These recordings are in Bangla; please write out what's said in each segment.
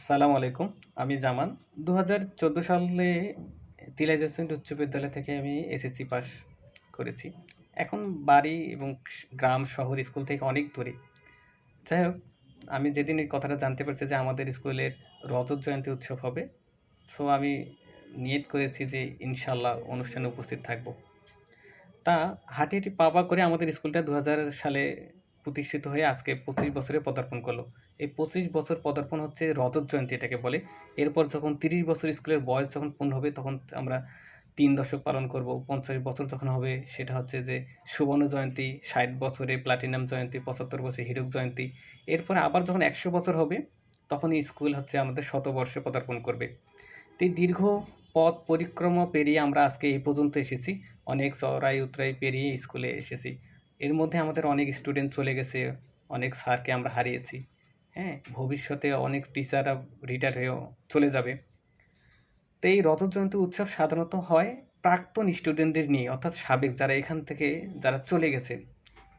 সালামু আলাইকুম। আমি জামান। ২০১৪ সালে তিলাইত হোসেন উচ্চ বিদ্যালয় থেকে আমি এসএসসি পাস করেছি। এখন বাড়ি এবং গ্রাম, শহর, স্কুল থেকে অনেক দূরে। যাই হোক, আমি যেদিন এই কথাটা জানতে পারছি যে আমাদের স্কুলের রজত জয়ন্তী উৎসব হবে, সো আমি নিয়ত করেছি যে ইনশাআল্লাহ অনুষ্ঠানে উপস্থিত থাকব। তা হাঁটি, হাঁটি পা, পা করে আমাদের স্কুলটা ২০০০ সালে প্রতিষ্ঠিত হয়ে আজকে ২৫ বছরে পদার্পণ করলো। এই ২৫ বছর পদার্পণ হচ্ছে রজত জয়ন্তী এটাকে বলে। এরপর যখন ৩০ বছর স্কুলের বয়স যখন পূর্ণ হবে তখন আমরা ৩ দশক পালন করব। ৫০ বছর যখন হবে সেটা হচ্ছে যে সুবর্ণ জয়ন্তী, ৬০ বছরে প্লাটিনাম জয়ন্তী, ৭৫ বছরে হীরক জয়ন্তী। এরপরে আবার যখন ১০০ বছর হবে তখন স্কুল হচ্ছে আমাদের শতবর্ষে পদার্পণ করবে। তো এই দীর্ঘ পথ পরিক্রমা পেরিয়ে আমরা আজকে এই পর্যন্ত এসেছি। অনেক চড়াই উতরাই পেরিয়ে স্কুলে এসেছি। এর মধ্যে আমাদের অনেক স্টুডেন্ট চলে গেছে, অনেক স্যারকে আমরা হারিয়েছি। হ্যাঁ, ভবিষ্যতে অনেক টিচাররা রিটায়ার হয়েও চলে যাবে। তো এই রজত জয়ন্তী উৎসব সাধারণত হয় প্রাক্তন স্টুডেন্টদের নিয়ে, অর্থাৎ সাবেক যারা এখান থেকে যারা চলে গেছে,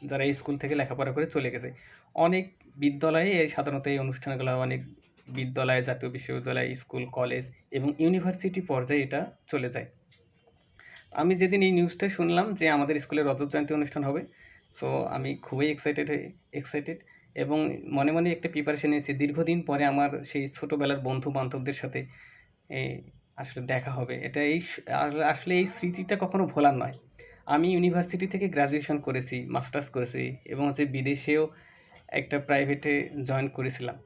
যারা এই স্কুল থেকে লেখাপড়া করে চলে গেছে। অনেক বিদ্যালয়ে সাধারণত এই অনুষ্ঠানগুলো অনেক বিদ্যালয়, জাতীয় বিশ্ববিদ্যালয়, স্কুল, কলেজ এবং ইউনিভার্সিটি পর্যায়ে এটা চলে যায়। আমি যেদিন এই নিউজটা শুনলাম যে আমাদের স্কুলে রজত জয়ন্তী অনুষ্ঠান হবে, সো আমি খুবই এক্সাইটেড এবং মনে মনে একটা প্রিপারেশন নিয়েছি। দীর্ঘদিন পরে আমার সেই ছোটোবেলার বন্ধু বান্ধবদের সাথে এই আসলে দেখা হবে। এটা আসলে এই স্মৃতিটা কখনো ভোলার নয়। আমি ইউনিভার্সিটি থেকে গ্র্যাজুয়েশন করেছি, মাস্টার্স করেছি এবং হচ্ছে বিদেশেও একটা প্রাইভেটে জয়েন করেছিলাম।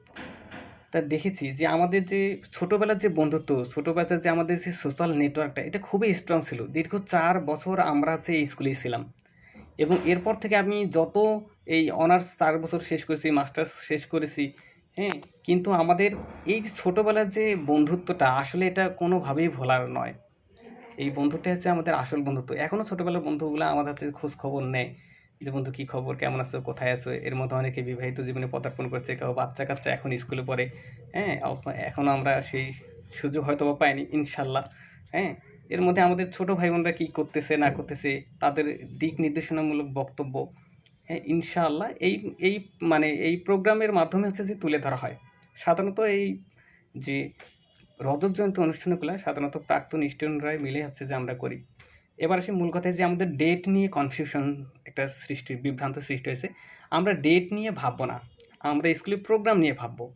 তা দেখেছি যে আমাদের যে ছোটোবেলার যে বন্ধুত্ব, ছোটোবেলার যে আমাদের যে সোশ্যাল নেটওয়ার্কটা এটা খুবই স্ট্রং ছিল। দীর্ঘ ৪ বছর আমরা হচ্ছে এই স্কুলেই ছিলাম এবং এরপর থেকে আমি যত এই অনার্স ৪ বছর শেষ করেছি, মাস্টার্স শেষ করেছি, হ্যাঁ? কিন্তু আমাদের এই যে ছোটোবেলার যে বন্ধুত্বটা আসলে এটা কোনোভাবেই ভোলার নয়। এই বন্ধুটা হচ্ছে আমাদের আসল বন্ধুত্ব। এখনও ছোটোবেলার বন্ধুগুলা আমাদের হচ্ছে খোঁজ খবর নেয় যে, "বন্ধু কী খবর? কেমন আছো? কোথায় আছো?" এর মধ্যে অনেকে বিবাহিত জীবনে পদার্পণ করছে, কেউ বাচ্চা-কাচ্চা এখন স্কুলে পড়ে, হ্যাঁ? এখনও আমরা সেই সুযোগ হয়তোবা পাইনি, ইনশাআল্লাহ, হ্যাঁ? এর মধ্যে আমাদের ছোটো ভাই-বোনরা কী করতেছে না করতেছে, তাদের দিক নির্দেশনামূলক বক্তব্য, হ্যাঁ? ইনশাআল্লাহ এই এই মানে এই প্রোগ্রামের মাধ্যমে হচ্ছে যে তুলে ধরা হয়। সাধারণত এই যে রজত জয়ন্তী অনুষ্ঠানগুলো সাধারণত প্রাক্তন স্টুডেন্টরাই মিলে হচ্ছে যে আমরা করি। এবার আসি মূল কথায় যে আমাদের ডেট নিয়ে কনফিউশন একটা বিভ্রান্ত সৃষ্টি হয়েছে। আমরা ডেট নিয়ে ভাববো না। আমরা স্কুলের প্রোগ্রাম নিয়ে ভাববো।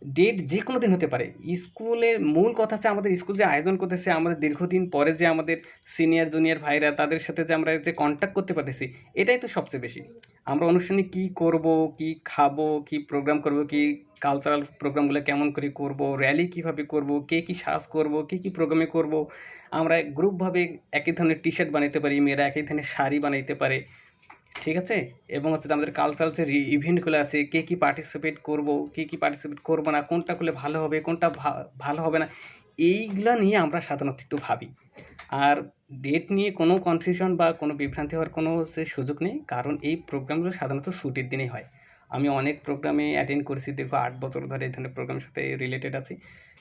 ডেট যেকোনো দিন হতে পারে। স্কুলের মূল কথা হচ্ছে আমাদের স্কুল যে আয়োজন করতেছে, আমাদের দীর্ঘদিন পরে যে আমাদের সিনিয়র জুনিয়র ভাইরা তাদের সাথে যে আমরা যে কনট্যাক্ট করতে পারতেছি, এটাই তো সবচেয়ে বেশি। আমরা অনুষ্ঠানে কী করবো, কী খাবো, কী প্রোগ্রাম করবো, কী কালচারাল প্রোগ্রামগুলো কেমন করে করবো, র্যালি কীভাবে করবো, কে কী সাজ করবো, কী প্রোগ্রামে করবো। আমরা গ্রুপভাবে একই ধরনের টি-শার্ট বানাইতে পারি, মেয়েরা একই ধরনের শাড়ি বানাইতে পারে। ঠিক আছে? এবং হচ্ছে যে আমাদের কালচারাল যে ইভেন্টগুলো আছে, কে কী পার্টিসিপেট করবো, কে কী পার্টিসিপেট করবো না, কোনটা করলে ভালো হবে, কোনটা ভালো হবে না, এইগুলা নিয়ে আমরা সাধারণত একটু ভাবি। আর ডেট নিয়ে কোনো কনফিউশন বা কোনো বিভ্রান্তি হওয়ার কোনো হচ্ছে সুযোগ নেই। কারণ এই প্রোগ্রামগুলো সাধারণত ছুটির দিনেই হয়। আমি অনেক প্রোগ্রামে অ্যাটেন্ড করেছি, দীর্ঘ ৮ বছর ধরে এই ধরনের প্রোগ্রামের সাথে রিলেটেড আছি।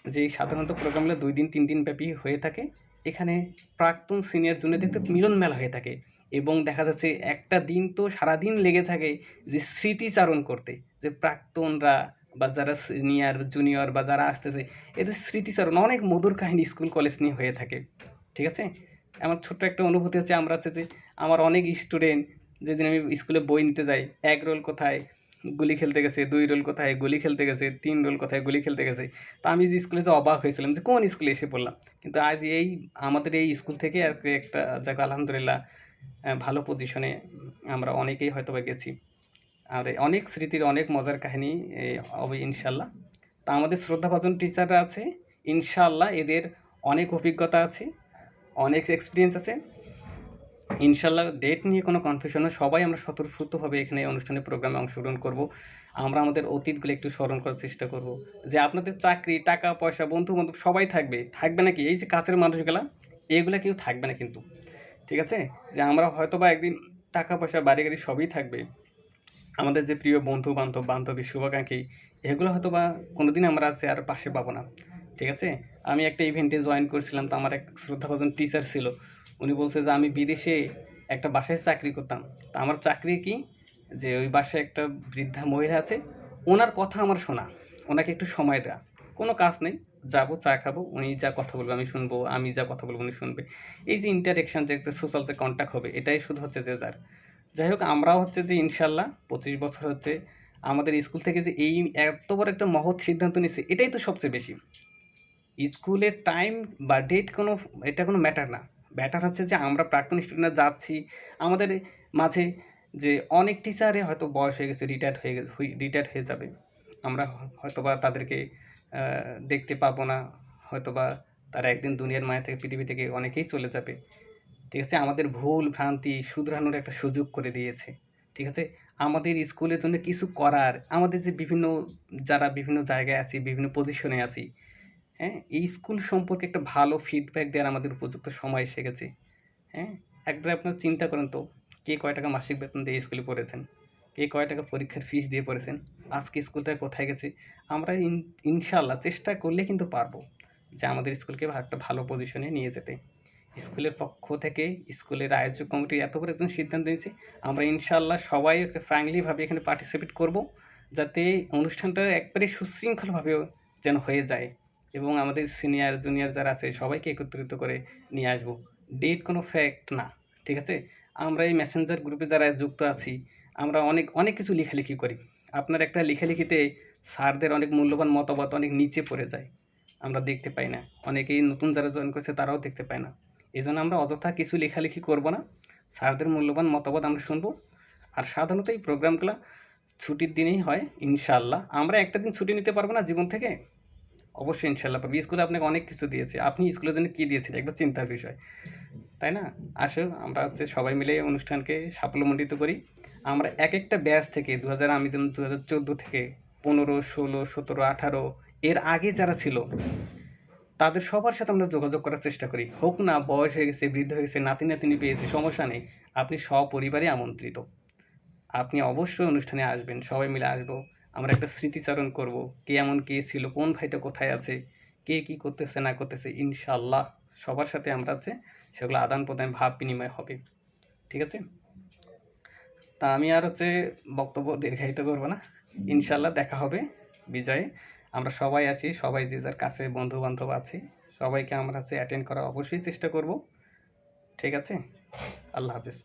যে সাধারণত প্রোগ্রামগুলো ২ দিন ৩ দিন ব্যাপী হয়ে থাকে। এখানে প্রাক্তন সিনিয়র জুনিয়রদের একটা মিলন মেলা হয়ে থাকে এবং দেখা যাচ্ছে একটা দিন তো সারাদিন লেগে থাকে যে স্মৃতিচারণ করতে। যে প্রাক্তনরা বা যারা সিনিয়র, জুনিয়র বা যারা আসতেছে এদের স্মৃতিচারণ অনেক মধুর কাহিনী স্কুল কলেজ নিয়ে হয়ে থাকে। ঠিক আছে? আমার ছোট্ট একটা অনুভূতি হচ্ছে আমরা হচ্ছে যে আমার অনেক স্টুডেন্ট যেদিন আমি স্কুলে বই নিতে যাই, ১ রোল কোথায় গুলি খেলতে গেছে, ২ রোল কোথায় গুলি খেলতে গেছে, ৩ রোল কোথায় গুলি খেলতে গেছে। তো আমি যে স্কুলে যে অবাক হয়েছিলাম যে কোন স্কুলে এসে পড়লাম। কিন্তু আজ এই আমাদের এই স্কুল থেকে আরকি একটা যাক আলহামদুলিল্লাহ ভালো পজিশনে আমরা অনেকেই হয়তোবা গেছি। আর অনেক স্মৃতির অনেক মজার কাহিনী হবে ইনশাআল্লাহ। তা আমাদের শ্রদ্ধাভাজন টিচাররা আছে, ইনশাআল্লাহ এদের অনেক অভিজ্ঞতা আছে, অনেক এক্সপিরিয়েন্স আছে। ইনশাআল্লাহ ডেট নিয়ে কোনো কনফিউশন নেই। সবাই আমরা স্বতঃস্ফূর্তভাবে এখানে অনুষ্ঠানে প্রোগ্রামে অংশগ্রহণ করব। আমরা আমাদের অতীতগুলো একটু স্মরণ করার চেষ্টা করব। যে আপনাদের চাকরি, টাকা, পয়সা, বন্ধু-বান্ধব সবাই থাকবে। থাকবে নাকি? এই যে কাছের মানুষগুলা, এগুলা কেউ থাকবে না কিন্তু। ঠিক আছে? যে আমরা হয়তোবা একদিন টাকা পয়সা, বাড়ি-গাড়ি সবই থাকবে। আমাদের যে প্রিয় বন্ধু-বান্ধব, বান্ধবী, শুভাকাঙ্ক্ষী এগুলো হয়তোবা কোনোদিন আমরা আর পাশে পাবো না। ঠিক আছে? আমি একটা ইভেন্টে জয়েন করছিলাম, তো আমার এক শ্রদ্ধাভাজন টিচার ছিল। উনি বলছে যে আমি বিদেশে একটা বাসায় চাকরি করতাম। তা আমার চাকরি কি? যে ওই বাসায় একটা বৃদ্ধা মহিলা আছে, ওনার কথা আমার শোনা, ওনাকে একটু সময় দেয়া। কোনো কাজ নেই, যাবো চা খাবো, উনি যা কথা বলবে আমি শুনবো, আমি যা কথা বলবো উনি শুনবে। এই যে ইন্টারেকশন, যে একটা সোশ্যাল যে কন্ট্যাক্ট হবে, এটাই শুধু হচ্ছে যে যার। যাই হোক, আমরাও হচ্ছে যে ইনশাল্লাহ 25 বছর হচ্ছে আমাদের স্কুল থেকে যে এই এত বড় একটা মহৎ সিদ্ধান্ত নিচ্ছে, এটাই তো সবচেয়ে বেশি। স্কুলের টাইম বা ডেট কোনো, এটা কোনো ম্যাটার না। ম্যাটার হচ্ছে যে আমরা প্রাক্তন স্টুডেন্টরা যাচ্ছি, আমাদের মাঝে যে অনেক টিচারে হয়তো বয়স হয়ে গেছে, রিটায়ার্ড হয়ে যাবে। আমরা হয়তোবা তাদেরকে দেখতে পাবো না, হয়তোবা তারা একদিন দুনিয়ার মায়া থেকে, পৃথিবী থেকে অনেকেই চলে যাবে। ঠিক আছে? আমাদের ভুল ভ্রান্তি শুধরানোর একটা সুযোগ করে দিয়েছে। ঠিক আছে? আমাদের স্কুলের জন্য কিছু করার, আমাদের যে বিভিন্ন, যারা বিভিন্ন জায়গায় আছি, বিভিন্ন পজিশনে আছি, হ্যাঁ? এই স্কুল সম্পর্কে একটা ভালো ফিডব্যাক দেওয়ার আমাদের উপযুক্ত সময় এসে গেছে। হ্যাঁ? একবার আপনারা চিন্তা করেন তো, কে কয় টাকা মাসিক বেতন দিয়ে স্কুলে পড়েছেন? কে কয় টাকা পরীক্ষার ফিস দিয়ে পড়েছেন? আজকে স্কুলটা কোথায় গেছে? আমরা ইনশাআল্লাহ চেষ্টা করলে কিন্তু পারবো যে আমাদের স্কুলকে একটা ভালো পজিশনে নিয়ে যেতে। স্কুলের পক্ষ থেকে, স্কুলের আয়োজক কমিটি এত বড় একজন সিদ্ধান্ত নিয়েছে, আমরা ইনশাআল্লাহ সবাই একটা ফ্র্যাঙ্কলিভাবে এখানে পার্টিসিপেট করব, যাতে অনুষ্ঠানটা একবারে সুশৃঙ্খলভাবে যেন হয়ে যায়, এবং আমাদের সিনিয়র জুনিয়র যারা আছে সবাইকে একত্রিত করে নিয়ে আসবো। ডেট কোনো ফ্যাক্ট না। ঠিক আছে? আমরা এই মেসেঞ্জার গ্রুপে যারা যুক্ত আছি, আমরা অনেক অনেক কিছু লেখালেখি করি। আপনার একটা লেখালেখিতে স্যারদের অনেক মূল্যবান মতামত অনেক নিচে পড়ে যায়, আমরা দেখতে পাই না। অনেকেই নতুন যারা জয়েন করছে তারাও দেখতে পায় না। এই জন্য আমরা অযথা কিছু লেখালেখি করব না, স্যারদের মূল্যবান মতামত আমরা শুনবো। আর সাধারণত এই প্রোগ্রামগুলো ছুটির দিনেই হয় ইনশাআল্লাহ। আমরা একটা দিন ছুটি নিতে পারবো না জীবন থেকে? অবশ্যই ইনশাল্লাহ পারবে। স্কুলে আপনাকে অনেক কিছু দিয়েছে, আপনি স্কুলের জন্য কী দিয়েছেন একবার চিন্তার বিষয়, তাই না? আসুন আমরা হচ্ছে সবাই মিলে এই অনুষ্ঠানকে সাফল্যমণ্ডিত করি। আমরা এক একটা ব্যাচ থেকে 2000, আমি যেমন 2014 থেকে 15, 16, 17, 18 এর আগে যারা ছিল, তাদের সবার সাথে আমরা যোগাযোগ করার চেষ্টা করি। হোক না বয়স হয়ে গেছে, বৃদ্ধ হয়ে গেছে, নাতি নাতনি পেয়েছে, সমস্যা নেই, আপনি সপরিবারে আমন্ত্রিত। আপনি অবশ্যই অনুষ্ঠানে আসবেন, সবাই মিলে আসবো। আমরা একটা স্মৃতিচারণ করব, কে এমন কে ছিল, কোন ভাইটা কোথায় আছে, কে কি করতেছে না করতেছে, ইনশাল্লাহ সবার সাথে আমরা আছে সেগুলো আদান প্রদান, ভাব বিনিময় হবে। ঠিক আছে? তা আমি আর হচ্ছে বক্তব্য দীর্ঘায়িত করবো না, ইনশাল্লাহ দেখা হবে বিজয়ে। আমরা সবাই আসি, সবাই যে যার কাছে বন্ধু বান্ধব আছে সবাইকে আমরা হচ্ছে অ্যাটেন্ড করার অবশ্যই চেষ্টা করব। ঠিক আছে? আল্লাহ হাফিজ।